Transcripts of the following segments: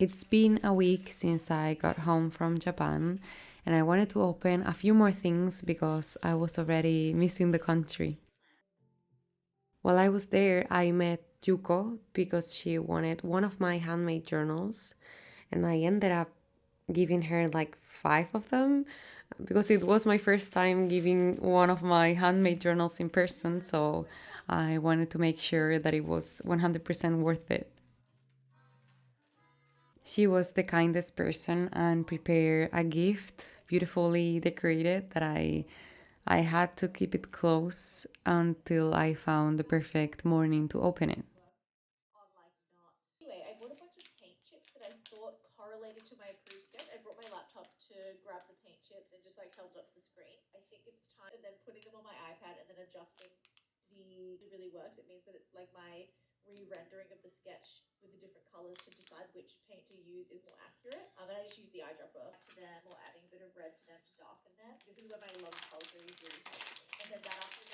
It's been a week since I got home from Japan, and I wanted to open a few more things because I was already missing the country. While I was there, I met Yuko because she wanted one of my handmade journals, and I ended up giving her like five of them because it was my first time giving one of my handmade journals in person, so I wanted to make sure that it was 100% worth it. She was the kindest person and prepared a gift beautifully decorated that I had to keep it close until I found the perfect morning to open it.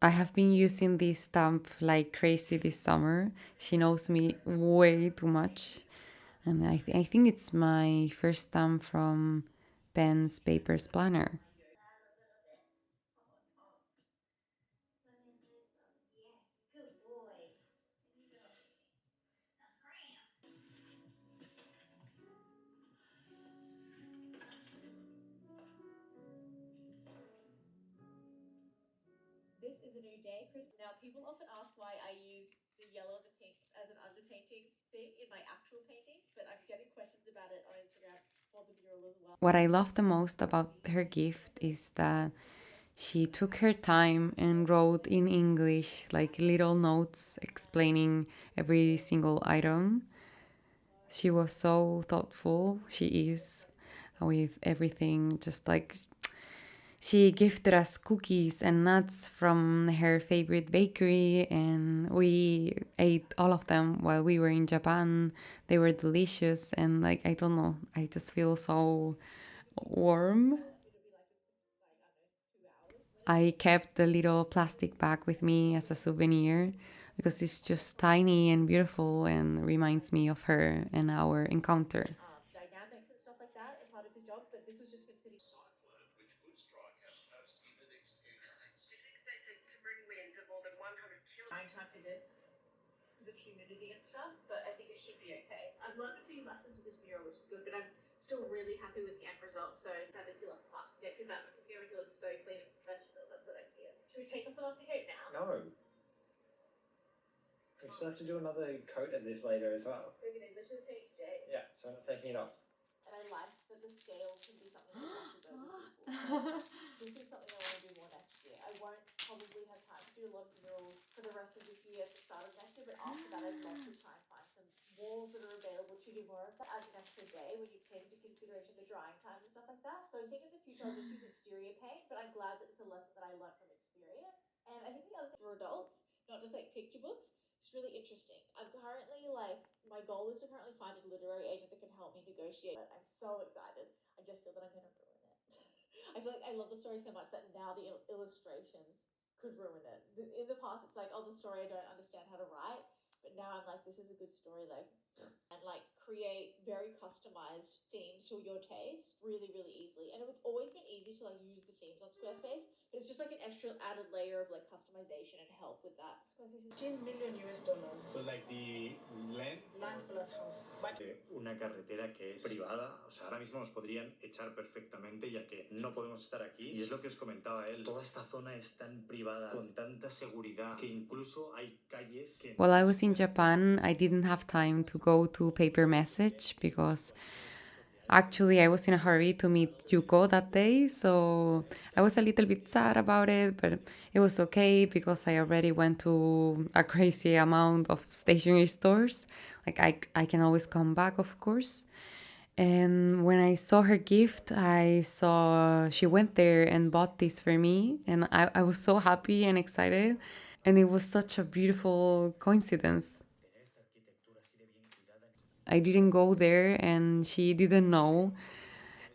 I have been using this stamp like crazy this summer. She knows me way too much. And I think it's my first stamp from Pen's Papers Planner. What I love the most about her gift is that she took her time and wrote in English like little notes explaining every single item. She was so thoughtful, she is, with everything. Just like she gifted us cookies and nuts from her favorite bakery, and we ate all of them while we were in Japan. They were delicious, and like, I don't know, I just feel so warm. I kept the little plastic bag with me as a souvenir because it's just tiny and beautiful and reminds me of her and our encounter. No, we still have to do another coat of this later as well. Yeah, so I'm not taking it off. Una carretera que es privada, o sea, ahora mismo nos podrían echar perfectamente ya que no podemos estar aquí. Y es lo que os comentaba él, toda esta zona es tan privada, con tanta seguridad, que incluso hay calles que While I no se was in pueden cruzar. Japan, I didn't have time to go to paper message because actually I was in a hurry to meet Yuko that day, so I was a little bit sad about it, but it was okay because I already went to a crazy amount of stationery stores. Like I can always come back, of course. And when I saw her gift, I saw she went there and bought this for me, and I was so happy and excited. And it was such a beautiful coincidence. I didn't go there, and she didn't know,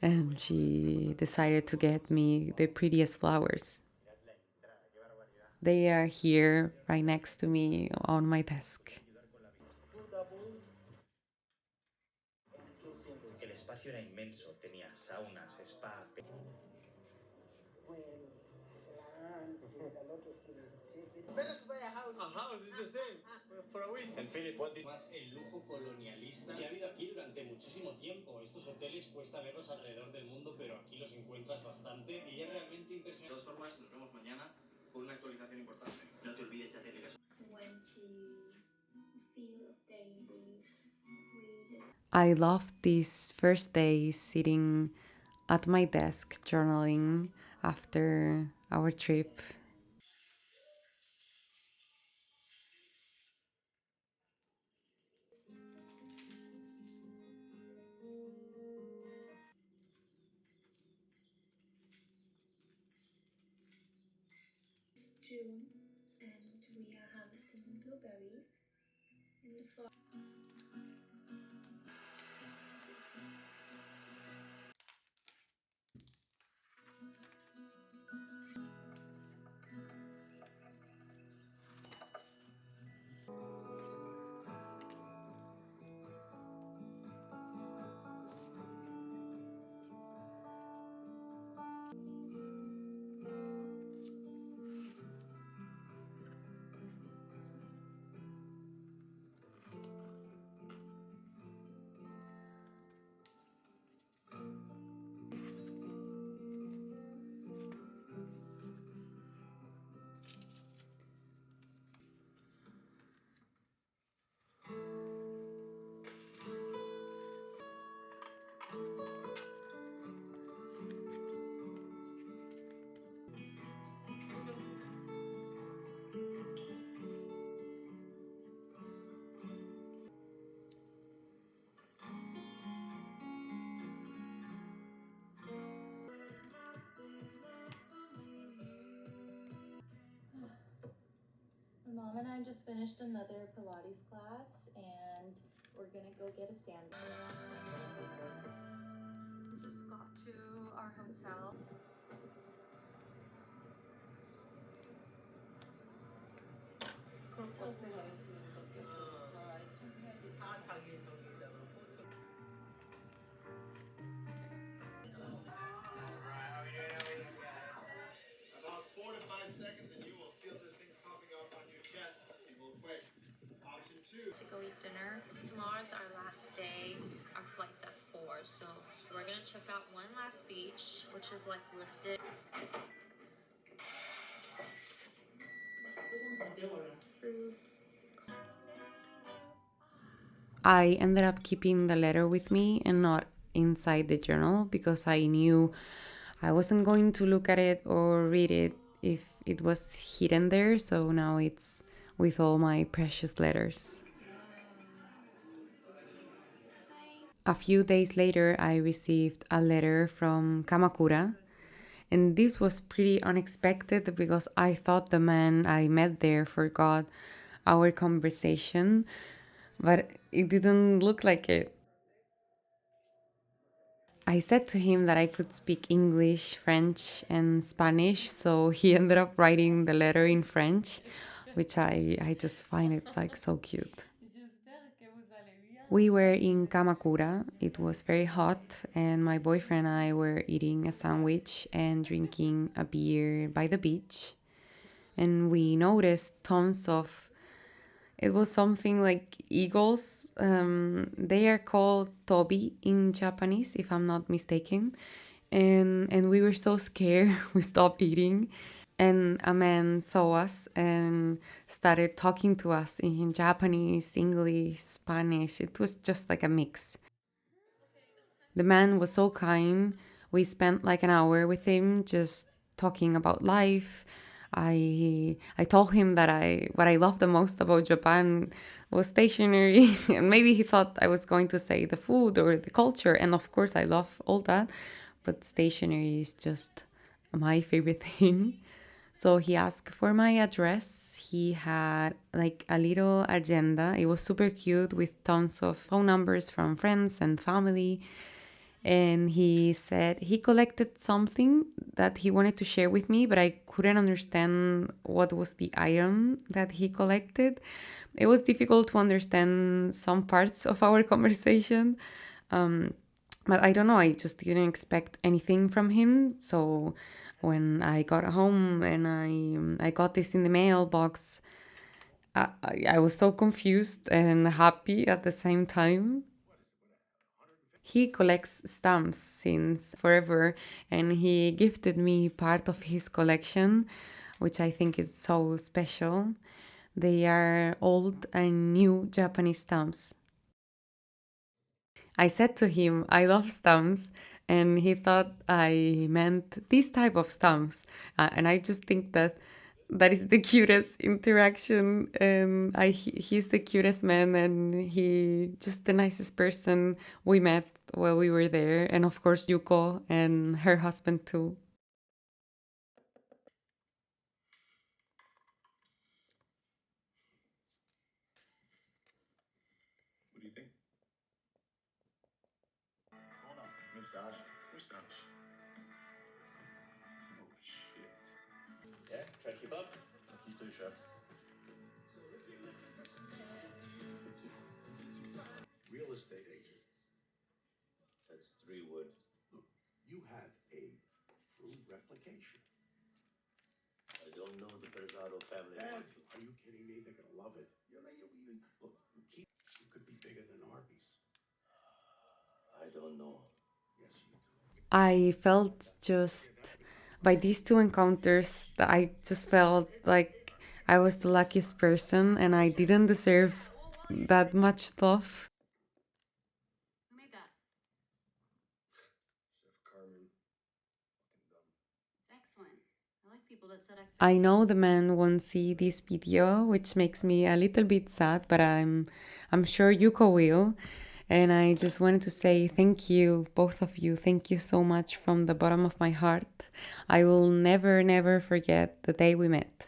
and she decided to get me the prettiest flowers. They are here right next to me on my desk. espacio era inmenso, tenía saunas, spa. Well, land is a lot of creativity. Better to buy a house. A house is the same for a week. And Philip, what did más el lujo colonialista que ha habido aquí durante muchísimo tiempo? Estos hoteles cuesta verlos alrededor del mundo, pero aquí los encuentras bastante y es realmente impresionante. De todas formas, nos vemos mañana con una actualización importante. No te olvides de hacerle caso. Went to Field of Daisies. We did. I loved these first days sitting at my desk journaling after our trip. June, and we are harvesting blueberries in the forest. My mom and I just finished another Pilates class and we're gonna go get a sandwich. We just got to our hotel. About 4 to 5 seconds and you will feel this thing popping up on your chest. It will quit. Option 2. To go eat dinner. Tomorrow's our last day. Our flight's at 4, so we're gonna check out one last beach, which is like listed. Fruits. I ended up keeping the letter with me and not inside the journal because I knew I wasn't going to look at it or read it if it was hidden there. So now it's with all my precious letters. A few days later, I received a letter from Kamakura. And this was pretty unexpected because I thought the man I met there forgot our conversation, but it didn't look like it. I said to him that I could speak English, French, and Spanish, so he ended up writing the letter in French, which I just find it's like so cute. We were in Kamakura. It was very hot, and my boyfriend and I were eating a sandwich and drinking a beer by the beach. And we noticed tons of, it was something like eagles. They are called tobi in Japanese, if I'm not mistaken. And we were so scared, we stopped eating. And a man saw us and started talking to us in Japanese, English, Spanish. It was just like a mix. The man was so kind. We spent like an hour with him just talking about life. I told him that what I love the most about Japan was stationery, and maybe he thought I was going to say the food or the culture, and of course I love all that, but stationery is just my favorite thing. So he asked for my address. He had like a little agenda. It was super cute with tons of phone numbers from friends and family. And he said he collected something that he wanted to share with me, but I couldn't understand what was the item that he collected. It was difficult to understand some parts of our conversation. But I don't know, I just didn't expect anything from him. So when I got home and I got this in the mailbox, I was so confused and happy at the same time. He collects stamps since forever, and he gifted me part of his collection, which I think is so special. They are old and new Japanese stamps. I said to him, I love stamps, and he thought I meant this type of stamps. And I just think that that is the cutest interaction. He's the cutest man, and he just the nicest person we met while we were there. And of course, Yuko and her husband too. What do you think? Hold on. Mustache. Mustache. Oh, shit. Yeah, try to keep up. You too, chef. Real estate agent. That's 3 wood. Look, you have a true replication. I don't know the Pesaro family. And are you kidding me? They're gonna love it. Look, you could be bigger than Arby's. I don't know. Yes, you do. I felt just by these two encounters, I just felt like I was the luckiest person and I didn't deserve that much love. Who made that? Chef Carmen. Fucking dumb. It's excellent. I like people that set I expectations. know the man won't see this video, which makes me a little bit sad, but I'm sure Yuko will. And I just wanted to say thank you, both of you. Thank you so much from the bottom of my heart. I will never, never forget the day we met.